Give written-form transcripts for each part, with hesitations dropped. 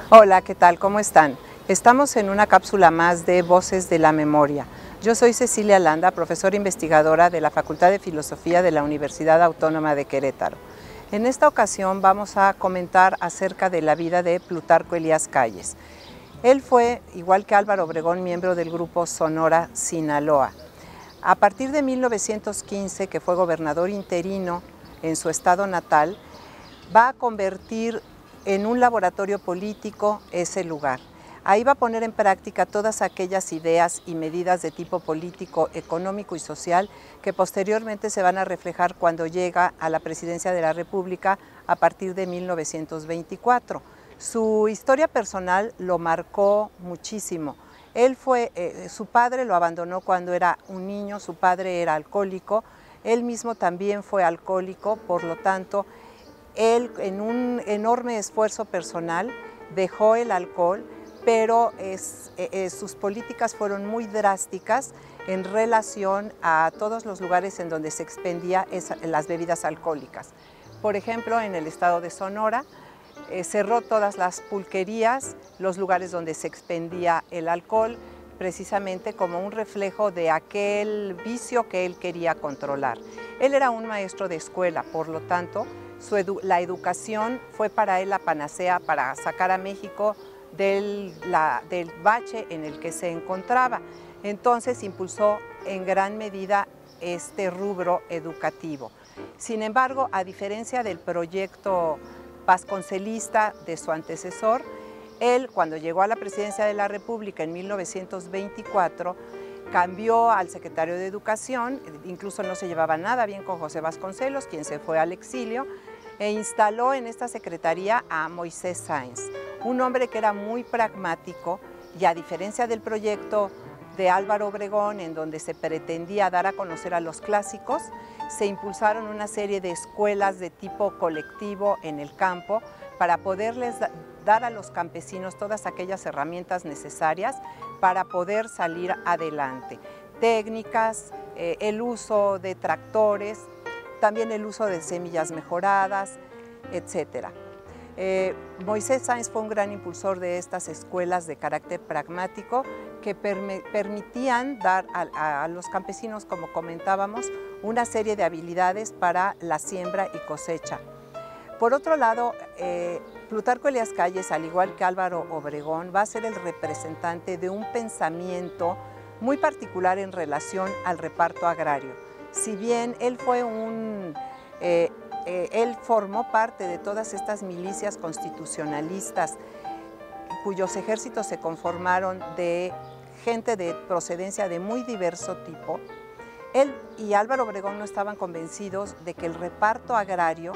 Hola, ¿qué tal? ¿Cómo están? Estamos en una cápsula más de Voces de la Memoria. Yo soy Cecilia Landa, profesora investigadora de la Facultad de Filosofía de la Universidad Autónoma de Querétaro. En esta ocasión vamos a comentar acerca de la vida de Plutarco Elías Calles. Él fue, igual que Álvaro Obregón, miembro del grupo Sonora Sinaloa. A partir de 1915, que fue gobernador interino en su estado natal, va a convertir en un laboratorio político ese lugar. Ahí va a poner en práctica todas aquellas ideas y medidas de tipo político, económico y social que posteriormente se van a reflejar cuando llega a la presidencia de la República a partir de 1924. Su historia personal lo marcó muchísimo. Su padre lo abandonó cuando era un niño, su padre era alcohólico, él mismo también fue alcohólico, por lo tanto, él, en un enorme esfuerzo personal, dejó el alcohol, pero sus políticas fueron muy drásticas en relación a todos los lugares en donde se expendían las bebidas alcohólicas. Por ejemplo, en el estado de Sonora, cerró todas las pulquerías, los lugares donde se expendía el alcohol, precisamente como un reflejo de aquel vicio que él quería controlar. Él era un maestro de escuela, por lo tanto, la educación fue para él la panacea para sacar a México del bache en el que se encontraba. Entonces impulsó en gran medida este rubro educativo. Sin embargo, a diferencia del proyecto vasconcelista de su antecesor, él, cuando llegó a la presidencia de la República en 1924, cambió al secretario de Educación, incluso no se llevaba nada bien con José Vasconcelos, quien se fue al exilio, e instaló en esta secretaría a Moisés Sáenz, un hombre que era muy pragmático y, a diferencia del proyecto de Álvaro Obregón, en donde se pretendía dar a conocer a los clásicos, se impulsaron una serie de escuelas de tipo colectivo en el campo para poderles dar a los campesinos todas aquellas herramientas necesarias para poder salir adelante. Técnicas, el uso de tractores, también el uso de semillas mejoradas, etc. Moisés Sáenz fue un gran impulsor de estas escuelas de carácter pragmático que permitían dar a los campesinos, como comentábamos, una serie de habilidades para la siembra y cosecha. Por otro lado, Plutarco Elías Calles, al igual que Álvaro Obregón, va a ser el representante de un pensamiento muy particular en relación al reparto agrario. Si bien él formó parte de todas estas milicias constitucionalistas cuyos ejércitos se conformaron de gente de procedencia de muy diverso tipo, él y Álvaro Obregón no estaban convencidos de que el reparto agrario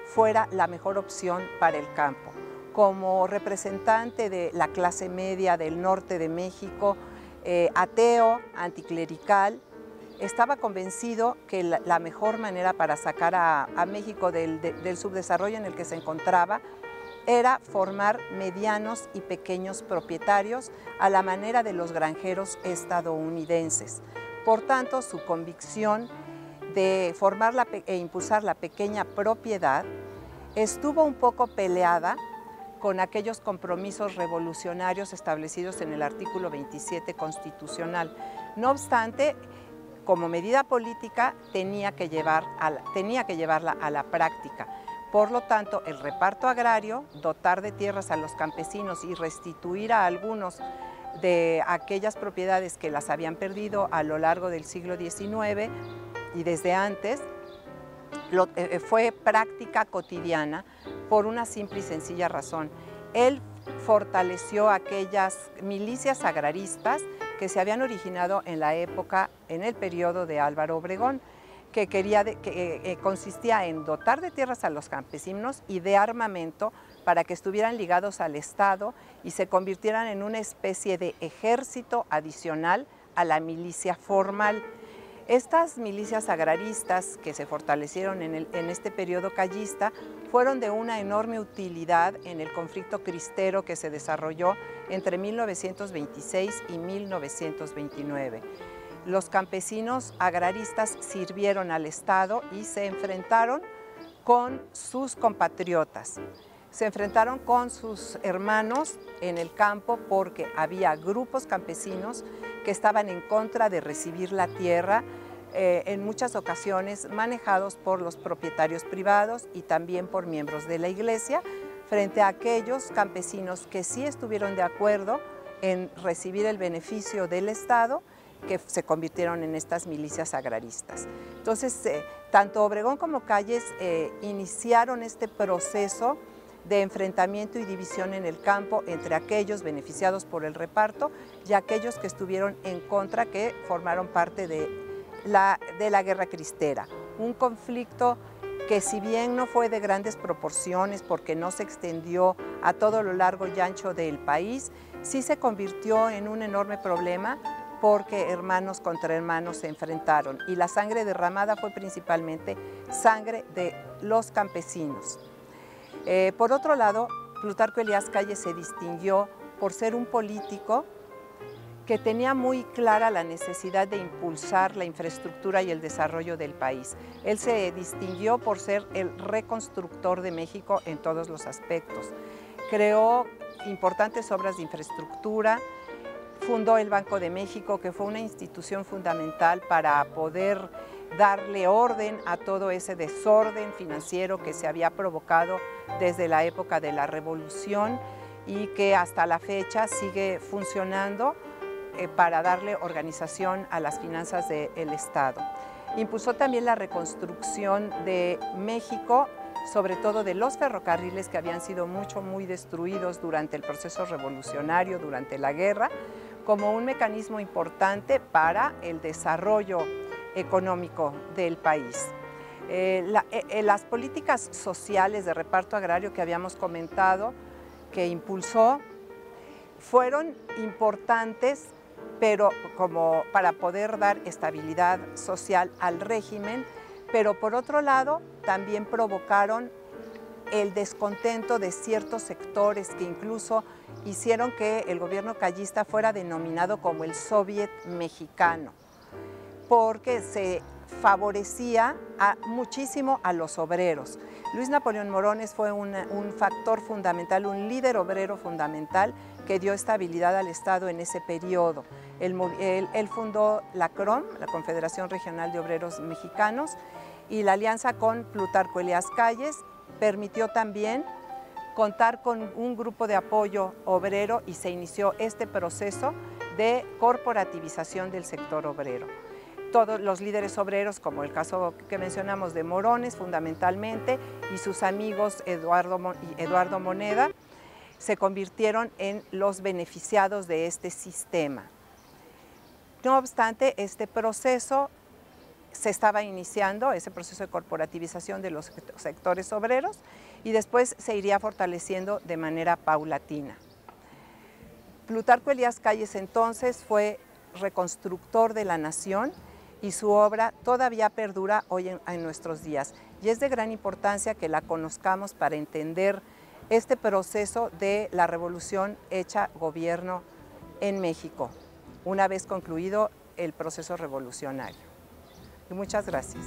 fuera la mejor opción para el campo. Como representante de la clase media del norte de México, ateo, anticlerical, estaba convencido que la mejor manera para sacar a México del subdesarrollo en el que se encontraba era formar medianos y pequeños propietarios a la manera de los granjeros estadounidenses. Por tanto, su convicción de formar e impulsar la pequeña propiedad estuvo un poco peleada con aquellos compromisos revolucionarios establecidos en el artículo 27 constitucional. No obstante, como medida política tenía que llevarla a la práctica. Por lo tanto, el reparto agrario, dotar de tierras a los campesinos y restituir a algunos de aquellas propiedades que las habían perdido a lo largo del siglo XIX y desde antes, fue práctica cotidiana por una simple y sencilla razón. Él fortaleció aquellas milicias agraristas que se habían originado en el periodo de Álvaro Obregón, que consistía en dotar de tierras a los campesinos y de armamento para que estuvieran ligados al Estado y se convirtieran en una especie de ejército adicional a la milicia formal. Estas milicias agraristas que se fortalecieron en este periodo callista fueron de una enorme utilidad en el conflicto cristero que se desarrolló entre 1926 y 1929. Los campesinos agraristas sirvieron al Estado y se enfrentaron con sus compatriotas. Se enfrentaron con sus hermanos en el campo porque había grupos campesinos que estaban en contra de recibir la tierra, en muchas ocasiones manejados por los propietarios privados y también por miembros de la iglesia, frente a aquellos campesinos que sí estuvieron de acuerdo en recibir el beneficio del Estado, que se convirtieron en estas milicias agraristas. Entonces, tanto Obregón como Calles iniciaron este proceso de enfrentamiento y división en el campo entre aquellos beneficiados por el reparto y aquellos que estuvieron en contra, que formaron parte de la guerra cristera. Un conflicto que, si bien no fue de grandes proporciones porque no se extendió a todo lo largo y ancho del país, sí se convirtió en un enorme problema porque hermanos contra hermanos se enfrentaron y la sangre derramada fue principalmente sangre de los campesinos. Por otro lado, Plutarco Elías Calles se distinguió por ser un político que tenía muy clara la necesidad de impulsar la infraestructura y el desarrollo del país. Él se distinguió por ser el reconstructor de México en todos los aspectos. Creó importantes obras de infraestructura, fundó el Banco de México, que fue una institución fundamental para poder darle orden a todo ese desorden financiero que se había provocado desde la época de la Revolución y que hasta la fecha sigue funcionando para darle organización a las finanzas del Estado. Impulsó también la reconstrucción de México, sobre todo de los ferrocarriles que habían sido muy destruidos durante el proceso revolucionario, durante la guerra, como un mecanismo importante para el desarrollo económico del país. Las políticas sociales de reparto agrario que habíamos comentado, que impulsó, fueron importantes, pero como para poder dar estabilidad social al régimen, pero por otro lado también provocaron el descontento de ciertos sectores que incluso hicieron que el gobierno callista fuera denominado como el Soviet mexicano, porque se favorecía muchísimo a los obreros. Luis Napoleón Morones fue un factor fundamental, un líder obrero fundamental que dio estabilidad al Estado en ese periodo. Él fundó la CROM, la Confederación Regional de Obreros Mexicanos, y la alianza con Plutarco Elías Calles permitió también contar con un grupo de apoyo obrero y se inició este proceso de corporativización del sector obrero. Todos los líderes obreros, como el caso que mencionamos de Morones fundamentalmente, y sus amigos Eduardo Moneda, se convirtieron en los beneficiados de este sistema. No obstante, este proceso se estaba iniciando, ese proceso de corporativización de los sectores obreros, y después se iría fortaleciendo de manera paulatina. Plutarco Elías Calles entonces fue reconstructor de la nación y su obra todavía perdura hoy en nuestros días. Y es de gran importancia que la conozcamos para entender este proceso de la revolución hecha gobierno en México, una vez concluido el proceso revolucionario. Y muchas gracias.